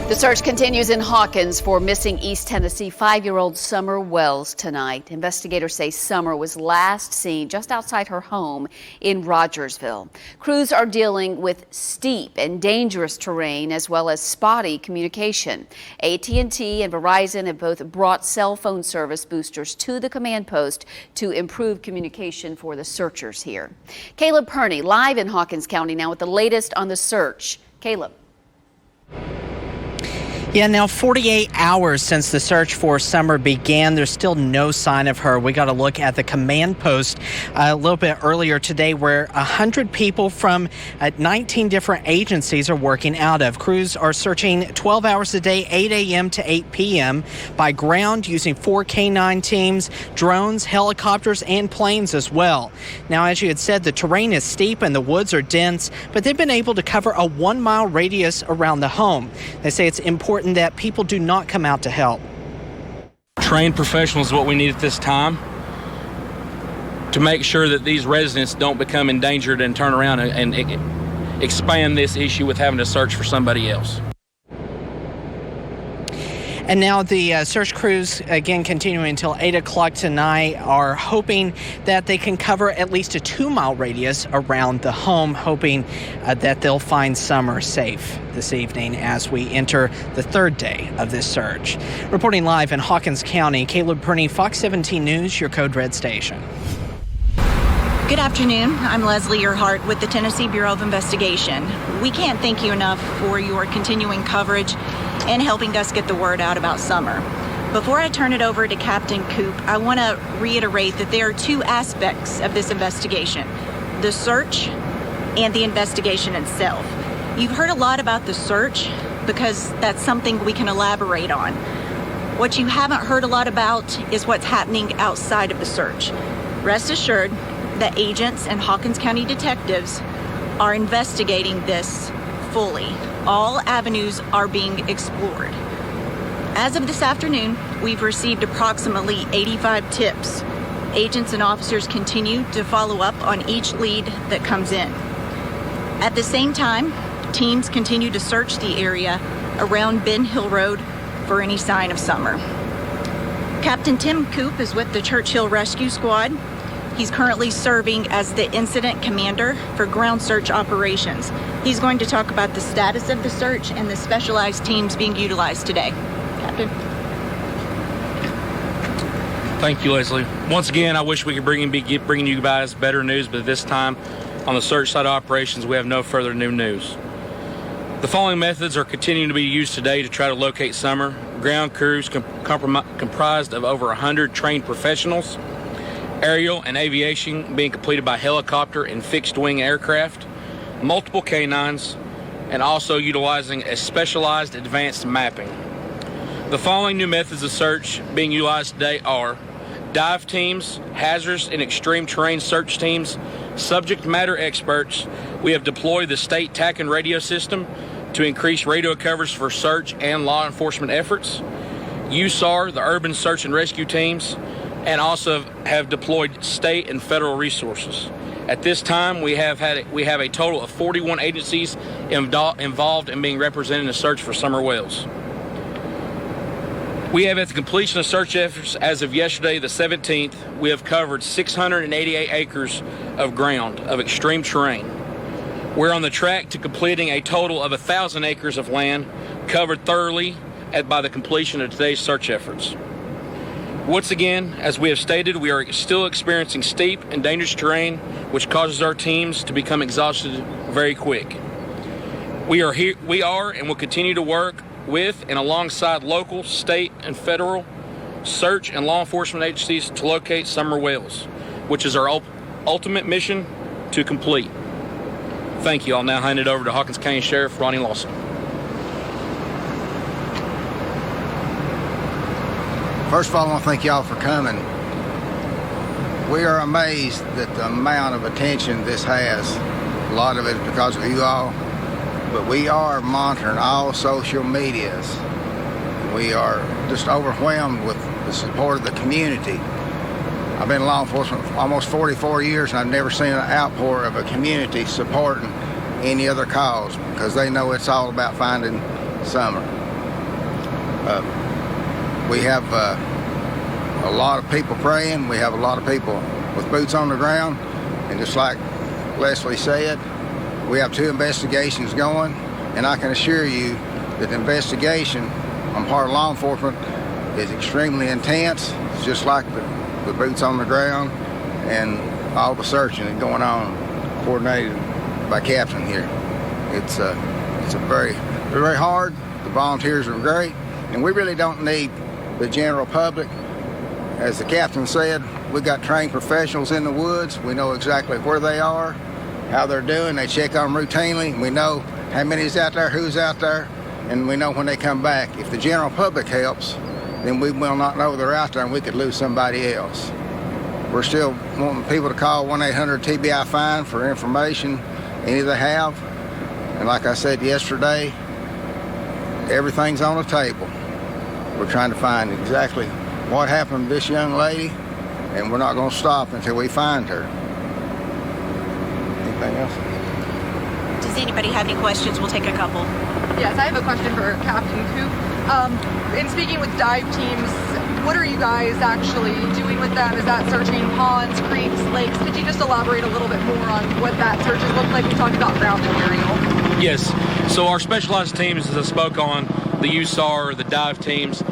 The search continues in Hawkins for missing East Tennessee 5-year-old Summer Wells tonight. Investigators say Summer was last seen just outside her home in Rogersville. Crews are dealing with steep and dangerous terrain as well as spotty communication. AT&T and Verizon have both brought cell phone service boosters to the command post to improve communication for the searchers here. Caleb Perney live in Hawkins County now with the latest on the search. Caleb. Yeah, now 48 hours since the search for Summer began. There's still no sign of her. We got a look at the command post a little bit earlier today where 100 people from 19 different agencies are working out of. Crews are searching 12 hours a day, 8 a.m. to 8 p.m. by ground using 4 K9 teams, drones, helicopters, and planes as well. Now, as you had said, the terrain is steep and the woods are dense, but they've been able to cover a 1-mile radius around the home. They say it's important that people do not come out to help. Trained professionals is what we need at this time to make sure that these residents don't become endangered and turn around and expand this issue with having to search for somebody else. And now the search crews, again, continuing until 8 o'clock tonight, are hoping that they can cover at least a 2-mile radius around the home, hoping that they'll find Summer safe this evening as we enter the third day of this search. Reporting live in Hawkins County, Caleb Perney, Fox 17 News, your Code Red station. Good afternoon. I'm Leslie Earhart with the Tennessee Bureau of Investigation. We can't thank you enough for your continuing coverage and helping us get the word out about Summer. Before I turn it over to Captain Coop, I want to reiterate that there are 2 aspects of this investigation: the search and the investigation itself. You've heard a lot about the search because that's something we can elaborate on. What you haven't heard a lot about is what's happening outside of the search. Rest assured that agents and Hawkins County detectives are investigating this fully. All avenues are being explored. As of this afternoon, we've received approximately 85 tips. Agents and officers continue to follow up on each lead that comes in. At the same time, teams continue to search the area around Ben Hill Road for any sign of Summer. Captain Tim Coop is with the Churchill Rescue Squad. He's currently serving as the incident commander for ground search operations. He's going to talk about the status of the search and the specialized teams being utilized today. Captain. Thank you, Leslie. Once again, I wish we could be bringing you guys better news, but this time on the search side of operations, we have no further new news. The following methods are continuing to be used today to try to locate Summer. Ground crews comprised of over 100 trained professionals. Aerial and aviation being completed by helicopter and fixed-wing aircraft, multiple K9s, and also utilizing a specialized advanced mapping. The following new methods of search being utilized today are dive teams, hazardous and extreme terrain search teams, subject matter experts. We have deployed the state TAC and radio system to increase radio coverage for search and law enforcement efforts. USAR, the urban search and rescue teams, and also have deployed state and federal resources. At this time, we have a total of 41 agencies involved in being represented in the search for Summer Wells. We have, at the completion of search efforts as of yesterday, the 17th, we have covered 688 acres of ground of extreme terrain. We're on the track to completing a total of 1,000 acres of land covered thoroughly by the completion of today's search efforts. Once again, as we have stated, we are still experiencing steep and dangerous terrain, which causes our teams to become exhausted very quick. We are and will continue to work with and alongside local, state, and federal search and law enforcement agencies to locate Summer Wells, which is our ultimate mission to complete. Thank you. I'll now hand it over to Hawkins County Sheriff Ronnie Lawson. First of all, I want to thank y'all for coming. We are amazed at the amount of attention this has. A lot of it is because of you all, but we are monitoring all social medias. We are just overwhelmed with the support of the community. I've been in law enforcement for almost 44 years, and I've never seen an outpour of a community supporting any other cause because they know it's all about finding Summer. We have a lot of people praying. We have a lot of people with boots on the ground. And just like Leslie said, we have 2 investigations going. And I can assure you that the investigation on part of law enforcement is extremely intense. It's just like the boots on the ground and all the searching that's going on, coordinated by Captain here. It's very, very hard. The volunteers are great, and we really don't need the general public. As the captain said, we got trained professionals in the woods. We know exactly where they are, how they're doing. They check on them routinely. We know how many's out there, who's out there, and we know when they come back. If the general public helps, then we will not know they're out there, and we could lose somebody else. We're still wanting people to call 1-800-TBI-FINE for information, any they have. And like I said yesterday, everything's on the table. We're trying to find exactly what happened to this young lady, and we're not going to stop until we find her. Anything else? Does anybody have any questions? We'll take a couple. Yes, I have a question for Captain Coop. In speaking with dive teams, what are you guys actually doing with them? Is that searching ponds, creeks, lakes? Could you just elaborate a little bit more on what that searches look like? We talked about ground material. Yes. So our specialized teams, as I spoke on, the USAR, the dive teams,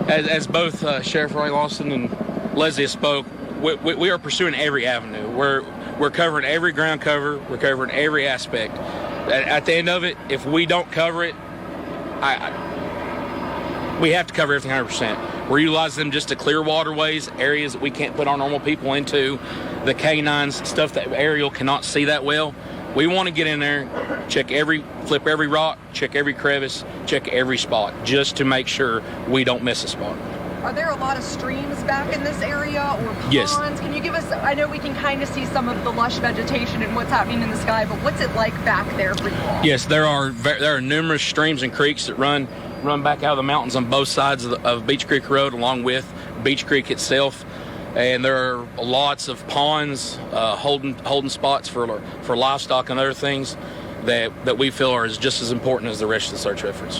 as both Sheriff Ray Lawson and Leslie spoke, we are pursuing every avenue. We're covering every ground cover. We're covering every aspect. At the end of it, if we don't cover it, we have to cover everything 100%. We're utilizing them just to clear waterways, areas that we can't put our normal people into, the canines, stuff that aerial cannot see that well. We want to get in there, flip every rock, check every crevice, check every spot, just to make sure we don't miss a spot. Are there a lot of streams back in this area or ponds? Yes. Can you give us, I know we can kind of see some of the lush vegetation and what's happening in the sky, but what's it like back there for you all? Yes, there are numerous streams and creeks that run back out of the mountains on both sides of Beach Creek Road, along with Beach Creek itself. And there are lots of ponds, holding spots for livestock and other things that we feel are just as important as the rest of the search efforts.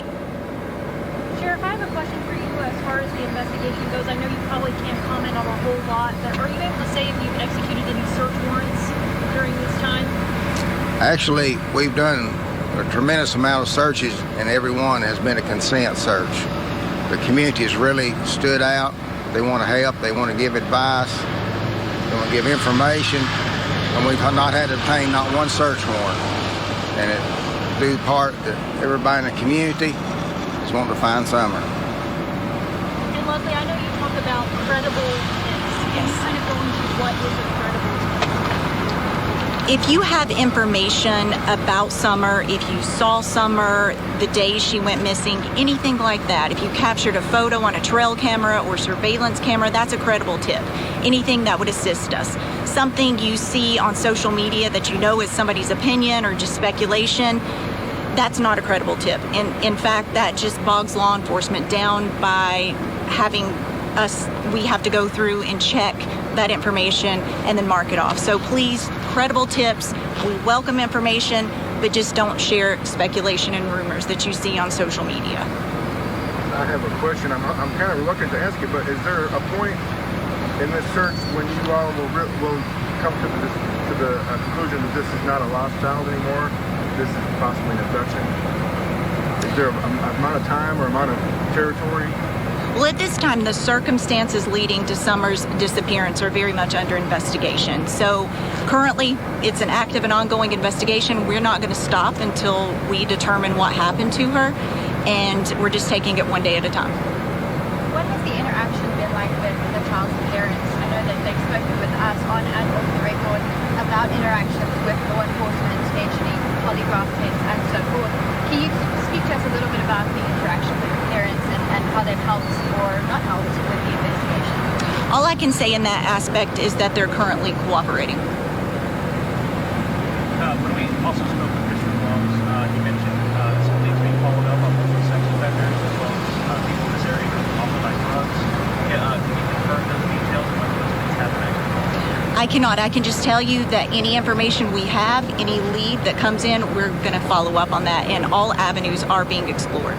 Sheriff, I have a question for you as far as the investigation goes. I know you probably can't comment on a whole lot, but are you able to say if you've executed any search warrants during this time? Actually, we've done a tremendous amount of searches, and every one has been a consent search. The community has really stood out. They want to help. They want to give advice. They want to give information. And we've not had to obtain not one search warrant. And it due part that everybody in the community is wanting to find Summer. And Leslie, I know you talk about credible tips. Can you kind of go into what is a credible tip? If you have information about Summer, if you saw Summer the day she went missing, anything like that, if you captured a photo on a trail camera or surveillance camera, that's a credible tip. Anything that would assist us. Something you see on social media that you know is somebody's opinion or just speculation, that's not a credible tip. In fact, that just bogs law enforcement down by having we have to go through and check that information and then mark it off. So please, credible tips. We welcome information, but just don't share speculation and rumors that you see on social media. I have a question. I'm kind of reluctant to ask it, but is there a point in this search when you all will come to the conclusion that this is not a lost child anymore? This is possibly an abduction? Is there an amount of time or amount of territory? Well, at this time, the circumstances leading to Summer's disappearance are very much under investigation. So currently, it's an active and ongoing investigation. We're not going to stop until we determine what happened to her, and we're just taking it one day at a time. What has the interaction been like with the child's parents? I know that they've spoken with us on and off the record about interactions with law enforcement, mentioning polygraph tests and so forth. Can you speak to us a little bit about the interaction with parents and how they've helped or not helped with the investigation? All I can say in that aspect is that they're currently cooperating. When we also spoke with Mr. Walls, he mentioned some things being followed up on local sex offenders as well as people in this area who are offered by drugs. Can you confirm those details and what those things have next? I cannot. I can just tell you that any information we have, any lead that comes in, we're going to follow up on that, and all avenues are being explored.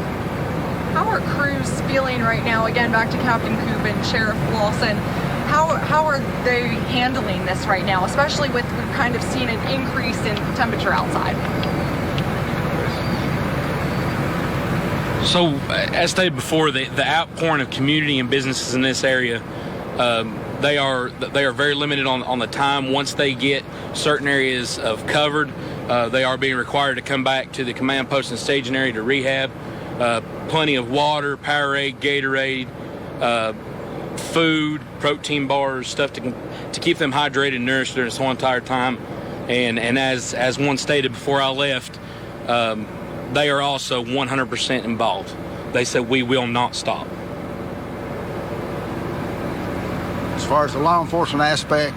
How how are crews feeling right now? Again, back to Captain Coop and Sheriff Lawson. How are they handling this right now, especially with we've kind of seen an increase in temperature outside? So, as stated before, the outpouring of community and businesses in this area, they are very limited on the time. Once they get certain areas of covered, they are being required to come back to the command post and staging area to rehab. Plenty of water, Powerade, Gatorade, food, protein bars, stuff to keep them hydrated and nourished during this whole entire time. And as one stated before I left, they are also 100% involved. They said we will not stop. As far as the law enforcement aspect,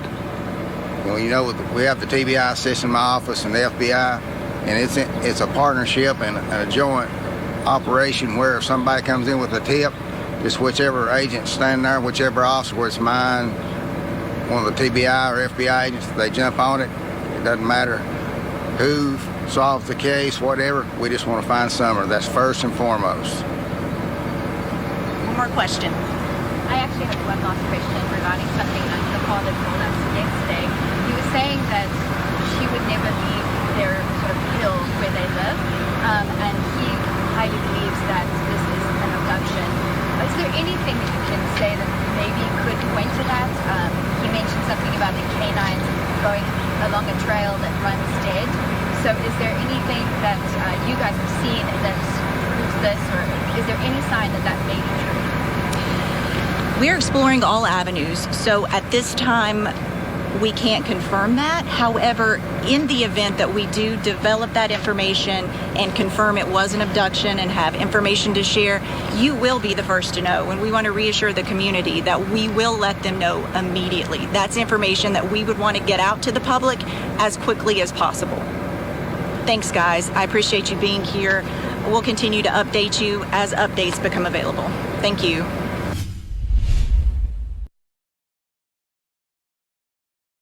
we have the TBI system in my office and the FBI, and it's a partnership and a joint operation where if somebody comes in with a tip, just whichever agent standing there, whichever officer, whether it's mine, one of the TBI or FBI agents, they jump on it. It doesn't matter who solves the case, whatever. We just want to find Summer. That's first and foremost. One more question. I actually have one last question regarding something that the father told us yesterday. He was saying that she would never leave their sort of hill where they live, and he highly believes that this is an abduction. Is there anything that you can say that maybe could point to that? He mentioned something about the canines going along a trail that runs dead. So is there anything that you guys have seen that proves this, or is there any sign that that may be true? We're exploring all avenues, so at this time we can't confirm that. However, in the event that we do develop that information and confirm it was an abduction and have information to share, you will be the first to know. And we want to reassure the community that we will let them know immediately. That's information that we would want to get out to the public as quickly as possible. Thanks, guys. I appreciate you being here. We'll continue to update you as updates become available. Thank you.